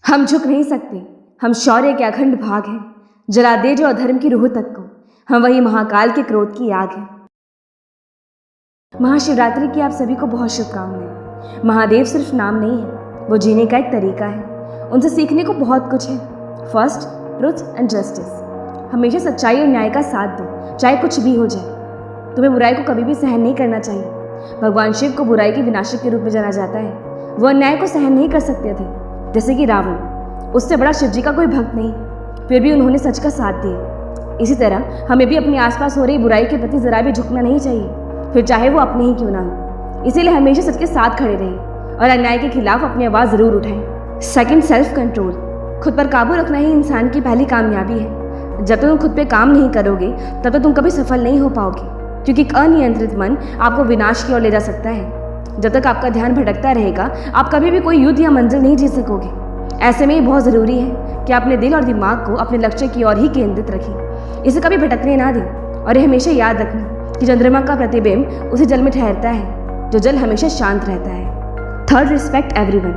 हम झुक नहीं सकते, हम शौर्य के अखंड भाग हैं। जला दे जो अधर्म की रूह तक को, हम वही महाकाल के क्रोध की आग है। महाशिवरात्रि की आप सभी को बहुत शुभकामनाएं। महादेव सिर्फ नाम नहीं है, वो जीने का एक तरीका है। उनसे सीखने को बहुत कुछ है। First, truth and justice. हमेशा सच्चाई और न्याय का साथ दो, चाहे कुछ भी हो जाए। तुम्हें बुराई को कभी भी सहन नहीं करना चाहिए। भगवान शिव को बुराई के विनाशक के रूप में जाना जाता है। वो अन्याय को सहन नहीं कर सकते थे, जैसे कि रावण। उससे बड़ा शिव जी का कोई भक्त नहीं, फिर भी उन्होंने सच का साथ दिया। इसी तरह हमें भी अपने आसपास हो रही बुराई के प्रति जरा भी झुकना नहीं चाहिए, फिर चाहे वो अपने ही क्यों ना हो। इसीलिए हमेशा सच के साथ खड़े रहें और अन्याय के खिलाफ अपनी आवाज़ जरूर उठाएं। Second, self control. खुद पर काबू रखना ही इंसान की पहली कामयाबी है। जब तक तुम खुद पे काम नहीं करोगे तब तक तुम कभी सफल नहीं हो पाओगे, क्योंकि एक अनियंत्रित मन आपको विनाश की ओर ले जा सकता है। जब तक आपका ध्यान भटकता रहेगा, आप कभी भी कोई युद्ध या मंजिल नहीं जीत सकोगे। ऐसे में ये बहुत ज़रूरी है कि अपने दिल और दिमाग को अपने लक्ष्य की ओर ही केंद्रित रखें, इसे कभी भटकने ना दें। और ये हमेशा याद रखना कि चंद्रमा का प्रतिबिंब उसी जल में ठहरता है, जो जल हमेशा शांत रहता है। Third, respect everyone.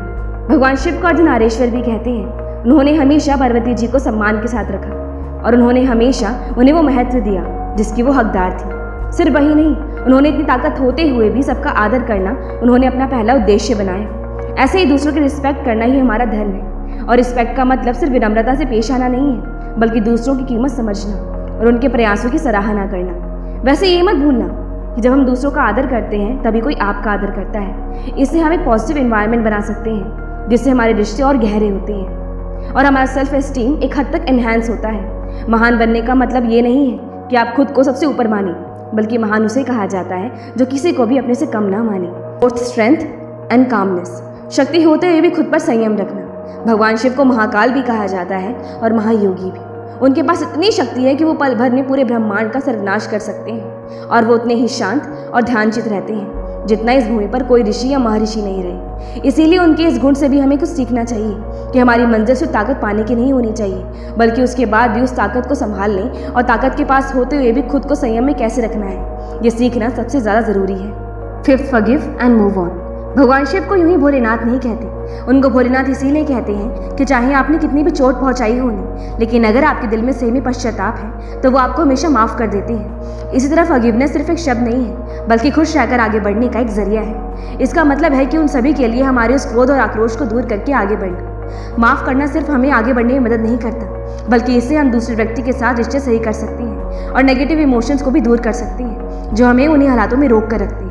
भगवान शिव को अर्धनारीश्वर भी कहते हैं। उन्होंने हमेशा पार्वती जी को सम्मान के साथ रखा और उन्होंने हमेशा उन्हें वो महत्व दिया जिसकी वो हकदार थी। सिर्फ वही नहीं, उन्होंने इतनी ताकत होते हुए भी सबका आदर करना उन्होंने अपना पहला उद्देश्य बनाया। ऐसे ही दूसरों की रिस्पेक्ट करना ही हमारा धर्म है। और रिस्पेक्ट का मतलब सिर्फ विनम्रता से पेश आना नहीं है, बल्कि दूसरों की कीमत समझना और उनके प्रयासों की सराहना करना। वैसे ये मत भूलना कि जब हम दूसरों का आदर करते हैं तभी कोई आपका आदर करता है। इससे हम एक पॉजिटिव एनवायरनमेंट बना सकते हैं, जिससे हमारे रिश्ते और गहरे होते हैं और हमारा सेल्फ एस्टीम एक हद तक एनहांस होता है। महान बनने का मतलब ये नहीं है कि आप खुद को सबसे ऊपर माने, बल्कि महान उसे कहा जाता है जो किसी को भी अपने से कम ना माने। Fourth, strength and calmness. शक्ति होते हुए भी खुद पर संयम रखना। भगवान शिव को महाकाल भी कहा जाता है और महायोगी भी। उनके पास इतनी शक्ति है कि वो पल भर में पूरे ब्रह्मांड का सर्वनाश कर सकते हैं, और वो उतने ही शांत और ध्यानचित रहते हैं जितना इस भूमि पर कोई ऋषि या महर्षि नहीं रहे। इसीलिए उनके इस गुण से भी हमें कुछ सीखना चाहिए कि हमारी मंजिल सिर्फ ताकत पाने की नहीं होनी चाहिए, बल्कि उसके बाद भी उस ताकत को संभालने और ताकत के पास होते हुए भी खुद को संयम में कैसे रखना है, ये सीखना सबसे ज़्यादा ज़रूरी है। Fifth, forgive and move on. भगवान शिव को यूं ही भोलेनाथ नहीं कहते। उनको भोलेनाथ इसीलिए कहते हैं कि चाहे आपने कितनी भी चोट पहुंचाई हो उन्हें, लेकिन अगर आपके दिल में सही में पश्चाताप है तो वो आपको हमेशा माफ़ कर देते हैं। इसी तरह फॉरगिवनेस सिर्फ एक शब्द नहीं है, बल्कि खुश रहकर आगे बढ़ने का एक जरिया है। इसका मतलब है कि उन सभी के लिए हमारे उस क्रोध और आक्रोश को दूर करके आगे बढ़ना। माफ़ करना सिर्फ हमें आगे बढ़ने में मदद नहीं करता, बल्कि इससे हम दूसरे व्यक्ति के साथ रिश्ते सही कर सकते हैं और नेगेटिव इमोशंस को भी दूर कर सकते हैं जो हमें उन्हीं हालातों में रोक कर रखते हैं।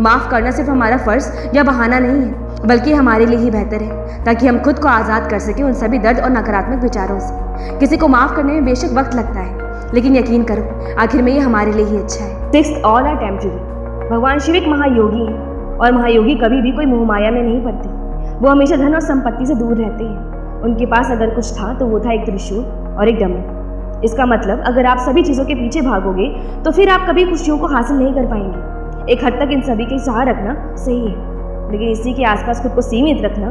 माफ़ करना सिर्फ हमारा फ़र्ज़ या बहाना नहीं है, बल्कि हमारे लिए ही बेहतर है, ताकि हम खुद को आज़ाद कर सकें उन सभी दर्द और नकारात्मक विचारों से। किसी को माफ़ करने में बेशक वक्त लगता है, लेकिन यकीन करो आखिर में ये हमारे लिए ही अच्छा है। Sixth, all are temporary. भगवान शिव एक महायोगी है और महायोगी कभी भी कोई मोहमाया में नहीं पड़ते। वो हमेशा धन और संपत्ति से दूर रहते हैं। उनके पास अगर कुछ था तो वो था एक त्रिशूल और एक डमरू। इसका मतलब अगर आप सभी चीज़ों के पीछे भागोगे तो फिर आप कभी खुशियों को हासिल नहीं कर पाएंगे। एक हद तक इन सभी के चाह रखना सही है, लेकिन इसी के आसपास खुद को सीमित रखना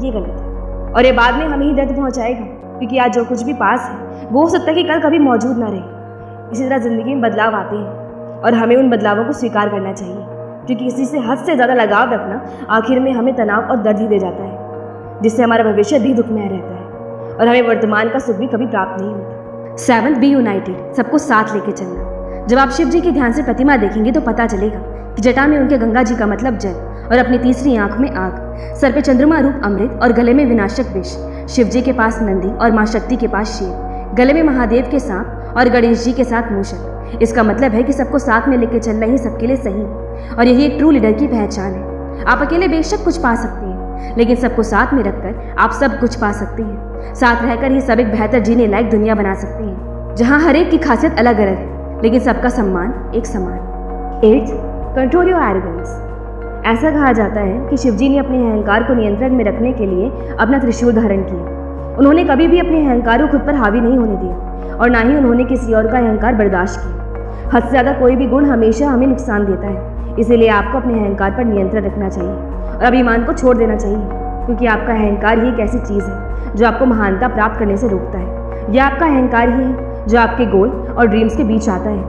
ये गलत है, और ये बाद में हमें ही दर्द पहुंचाएगा, क्योंकि आज जो कुछ भी पास है वो हो सकता है कि कल कभी मौजूद ना रहे। इसी तरह ज़िंदगी में बदलाव आते हैं और हमें उन बदलावों को स्वीकार करना चाहिए, क्योंकि किसी से हद से ज़्यादा लगाव रखना आखिर में हमें तनाव और दर्द ही दे जाता है, जिससे हमारा भविष्य भी दुखमय रहता है और हमें वर्तमान का सुख भी कभी प्राप्त नहीं होता। Seventh, be united. सबको साथ लेके चलना। जब आप शिव जी के ध्यान से प्रतिमा देखेंगे तो पता चलेगा कि जटा में उनके गंगा जी का मतलब जल और अपनी तीसरी आंख में आग, सर पे चंद्रमा रूप अमृत और गले में विनाशक विष। शिव जी के पास नंदी और माँ शक्ति के पास शेर, गले में महादेव के सांप और गणेश जी के साथ मूषक। इसका मतलब है कि सबको साथ में लेकर चलना ही सबके लिए सही है, और यही एक ट्रू लीडर की पहचान है। आप अकेले बेशक कुछ पा सकते हैं, लेकिन सबको साथ में रखकर आप सब कुछ पा सकते हैं। साथ रहकर ही सब एक बेहतर जीने लायक दुनिया बना सकते हैं, जहाँ हर एक की खासियत अलग अलग है, लेकिन सबका सम्मान एक समान। Eighth, control your arrogance. ऐसा कहा जाता है कि शिवजी ने अपने अहंकार को नियंत्रण में रखने के लिए अपना त्रिशूल धारण किया। उन्होंने कभी भी अपने अहंकार को खुद पर हावी नहीं होने दिया और ना ही उन्होंने किसी और का अहंकार बर्दाश्त किया। हद से ज़्यादा कोई भी गुण हमेशा हमें नुकसान देता है, इसीलिए आपको अपने अहंकार पर नियंत्रण रखना चाहिए और अभिमान को छोड़ देना चाहिए, क्योंकि आपका अहंकार ही एक ऐसी चीज़ है जो आपको महानता प्राप्त करने से रोकता है। यह आपका अहंकार ही है जो आपके गोल और ड्रीम्स के बीच आता है,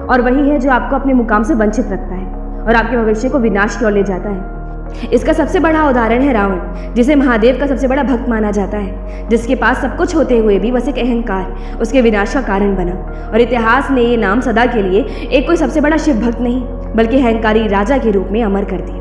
और वही है जो आपको अपने मुकाम से वंचित रखता है और आपके भविष्य को विनाश की ओर ले जाता है। इसका सबसे बड़ा उदाहरण है रावण, जिसे महादेव का सबसे बड़ा भक्त माना जाता है, जिसके पास सब कुछ होते हुए भी बस एक अहंकार उसके विनाश का कारण बना। और इतिहास ने ये नाम सदा के लिए एक कोई सबसे बड़ा शिव भक्त नहीं बल्कि अहंकारी राजा के रूप में अमर कर दिया।